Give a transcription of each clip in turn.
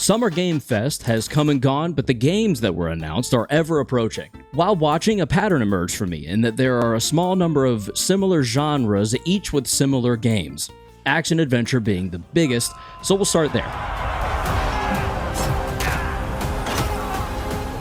Summer Game Fest has come and gone, but the games that were announced are ever approaching. While watching, a pattern emerged for me in that there are a small number of similar genres, each with similar games. Action-adventure being the biggest, so we'll start there.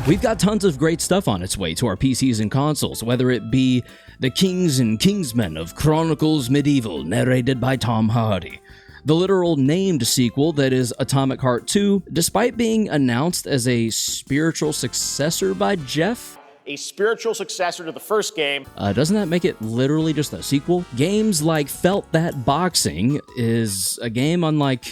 We've got tons of great stuff on its way to our PCs and consoles, whether it be the Kings and Kingsmen of Chronicles Medieval, narrated by Tom Hardy, the literal named sequel that is Atomic Heart 2, despite being announced as a spiritual successor by Jeff. A spiritual successor to the first game. Doesn't that make it literally just a sequel? Games like Felt That Boxing is a game unlike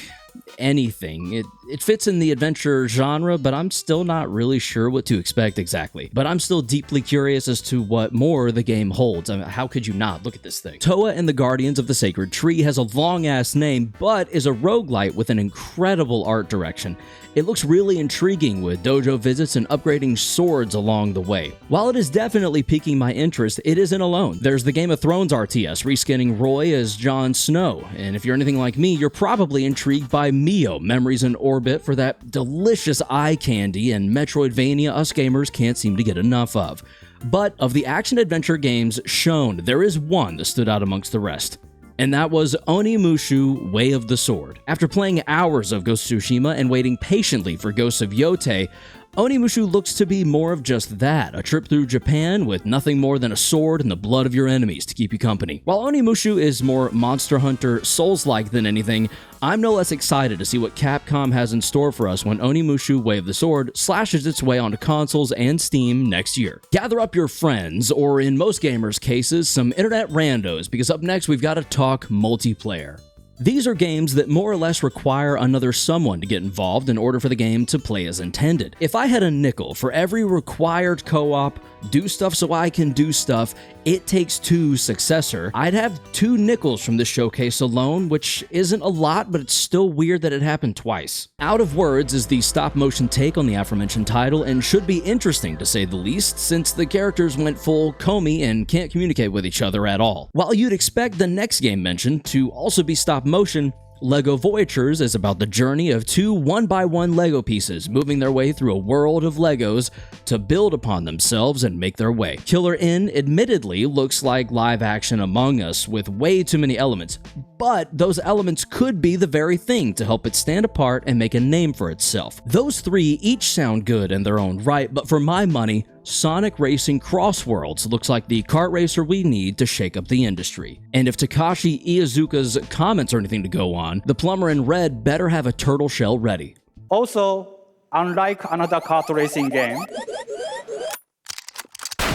anything. It fits in the adventure genre, but I'm still not really sure what to expect exactly. But I'm still deeply curious as to what more the game holds. I mean, how could you not? Look at this thing. Toa and the Guardians of the Sacred Tree has a long-ass name, but is a roguelite with an incredible art direction. It looks really intriguing with dojo visits and upgrading swords along the way. While it is definitely piquing my interest, it isn't alone. There's the Game of Thrones RTS, reskinning Roy as Jon Snow, and if you're anything like me, you're probably intrigued by Mio, Memories in Orbit, for that delicious eye candy and Metroidvania us gamers can't seem to get enough of. But of the action-adventure games shown, there is one that stood out amongst the rest. And that was Onimusha Way of the Sword. After playing hours of Ghost of Tsushima and waiting patiently for Ghosts of Yotei, Onimusha looks to be more of just that, a trip through Japan with nothing more than a sword and the blood of your enemies to keep you company. While Onimusha is more Monster Hunter Souls-like than anything, I'm no less excited to see what Capcom has in store for us when Onimusha Way of the Sword slashes its way onto consoles and Steam next year. Gather up your friends, or in most gamers' cases, some internet randos, because up next we've got to talk multiplayer. These are games that more or less require another someone to get involved in order for the game to play as intended. If I had a nickel for every required co-op, do stuff so I can do stuff, It Takes Two successor, I'd have 2 nickels from this showcase alone, which isn't a lot, but it's still weird that it happened twice. Out of Words is the stop-motion take on the aforementioned title, and should be interesting to say the least, since the characters went full Comey and can't communicate with each other at all. While you'd expect the next game mentioned to also be stop-motion, LEGO Voyagers is about the journey of 2 one-by-one LEGO pieces moving their way through a world of LEGOs to build upon themselves and make their way. Killer Inn admittedly looks like live-action Among Us with way too many elements, but those elements could be the very thing to help it stand apart and make a name for itself. Those 3 each sound good in their own right, but for my money, Sonic Racing Crossworlds looks like the kart racer we need to shake up the industry. And if Takashi Iizuka's comments are anything to go on, the plumber in red better have a turtle shell ready. Also, unlike another kart racing game,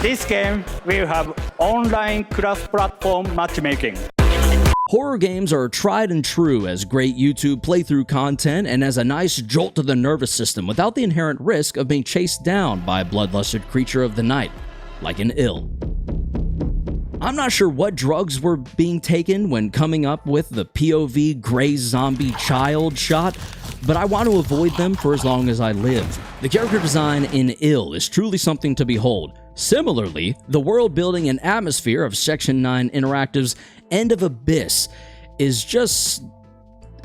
this game will have online cross-platform matchmaking. Horror games are tried and true as great YouTube playthrough content and as a nice jolt to the nervous system without the inherent risk of being chased down by a bloodlusted creature of the night, like an ill. I'm not sure what drugs were being taken when coming up with the POV gray zombie child shot, but I want to avoid them for as long as I live. The character design in Ill is truly something to behold. Similarly, the world building and atmosphere of Section 9 Interactive's End of Abyss is just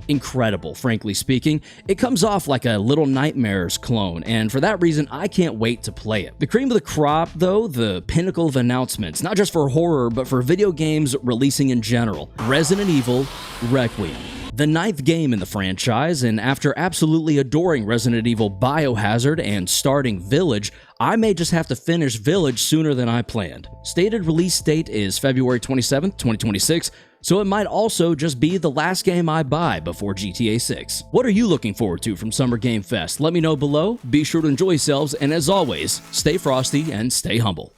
incredible, frankly speaking. It comes off like a Little Nightmares clone, and for that reason, I can't wait to play it. The cream of the crop, though, the pinnacle of announcements, not just for horror, but for video games releasing in general, Resident Evil Requiem. The 9th game in the franchise, and after absolutely adoring Resident Evil Biohazard and starting Village, I may just have to finish Village sooner than I planned. Stated release date is February 27th, 2026, so it might also just be the last game I buy before GTA 6. What are you looking forward to from Summer Game Fest? Let me know below, be sure to enjoy yourselves, and as always, stay frosty and stay humble.